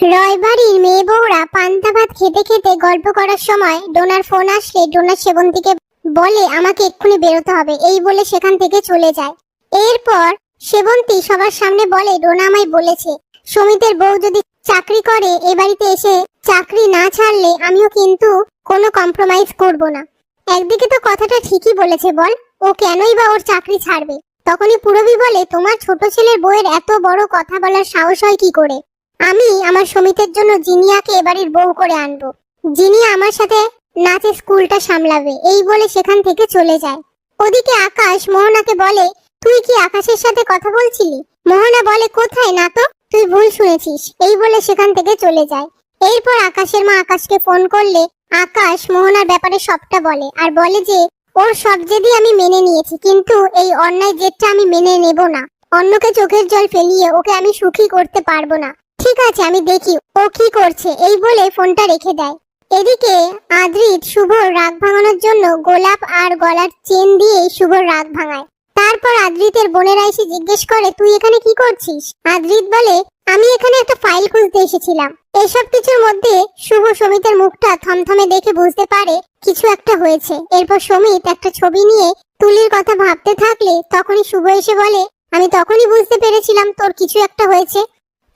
রয়বাড়ির মেয়ে বউরা পান্তা ভাত খেতে খেতে গল্প করার সময় ডোনার ফোন আসলে ডোনা সেবন্তীকে বলে আমাকে এক্ষুনি বেরোতে হবে, এই বলে সেখান থেকে চলে যায়। এরপর সেবন্তী সবার সামনে বলে ডোনা আমায় বলেছে সমিতের বউ যদি চাকরি করে এ বাড়িতে এসে চাকরি না ছাড়লে আমিও কিন্তু কোনো কম্প্রোমাইজ করব না। একদিকে তো কথাটা ঠিকই বলেছে, বল ও কেনই বা ওর চাকরি ছাড়বে। তখনই পুরবী বলে তোমার ছোট ছেলের বউয়ের এত বড় কথা বলার সাহস হয় কি করে? আমি আমার সমিতের জন্য জিনিয়াকে এবাড়ির বউ করে আনবো, জিনিয়া আমার সাথে নাচে স্কুলটা সামলাবে, এই বলে সেখান থেকে চলে যায়। ওদিকে আকাশ মোহনাকে বলে তুই কি আকাশের সাথে কথা বলছিলি? মোহনা বলে কোথায় না তো, তুই ভুল শুনেছিস, এই বলে সেখান থেকে চলে যায়। এরপর আকাশের মা আকাশকে ফোন করলে আকাশ মোহনার ব্যাপারে সবটা বলে আর বলে যে ওর সব জেদই আমি মেনে নিয়েছি, কিন্তু এই অন্যায় জেদটা আমি মেনে নেব না। অন্যকে চোখের জল ফেলিয়ে ওকে আমি সুখী করতে পারবো না। ঠিক আছে, আমি দেখি ও কি করছে, এই বলে ফোনটা রেখে দেয়। এদিকে আদ্রিত শুভর রাগ ভাঙানোর জন্য গোলাপ আর গলার চেন দিয়ে শুভর রাগ ভাঙায়। তারপর আদ্রিতের বোনেরা এসে জিজ্ঞেস করে তুই এখানে কি করছিস? আদ্রিত বলে আমি এখানে একটা ফাইল খুঁজতে এসেছিলাম। এসব কিছুর মধ্যে শুভ সমিতের মুখটা থমথমে দেখে বুঝতে পারে কিছু একটা হয়েছে। এরপর সমিত একটা ছবি নিয়ে তুলির কথা ভাবতে থাকলে তখনই শুভ এসে বলে আমি তখনই বুঝতে পেরেছিলাম তোর কিছু একটা হয়েছে।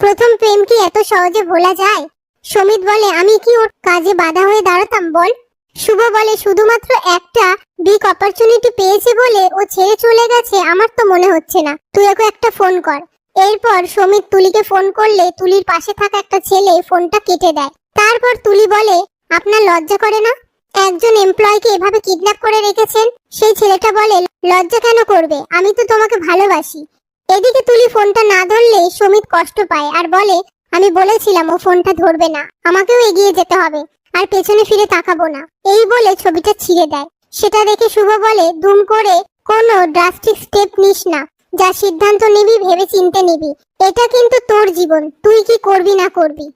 প্রথম প্রেম কি এত সহজে ভোলা যায়? সমিত বলে আমি কি ওর কাজে বাধা হয়ে দাঁড়াতাম বল? শুভ বলে শুধুমাত্র একটা বিগ অপরচুনিটি পেয়েছে বলে ও ছেড়ে চলে গেছে আমার তো মনে হচ্ছে না, তুই ওকে একটা ফোন কর। এরপর সমিত তুলিকে ফোন করলে তুলির পাশে থাকা একটা ছেলে ফোনটা কেটে দেয়। তারপর তুলি বলে আপনার লজ্জা করে না? একজন এমপ্লয়কে এভাবে কিডন্যাপ করে রেখেছেন। সেই ছেলেটা বলে লজ্জা কেন করবে, আমি তো তোমাকে ভালোবাসি। এদিকে তুলি ফোনটা না ধরলে সমিত কষ্ট পায় আর বলে আমি বলেছিলাম ও ফোনটা ধরবে না, আমাকেও এগিয়ে যেতে হবে আর পেছনে ফিরে তাকাবো না, এই বলে ছবিটা ছিঁড়ে দেয়। সেটা দেখে শুভ বলে দুম করে কোনো ড্রাস্টিক স্টেপ নিস না, যা সিদ্ধান্ত নিবি ভেবে চিন্তে নিবি, এটা কিন্তু তোর জীবন, তুই কি করবি না করবি।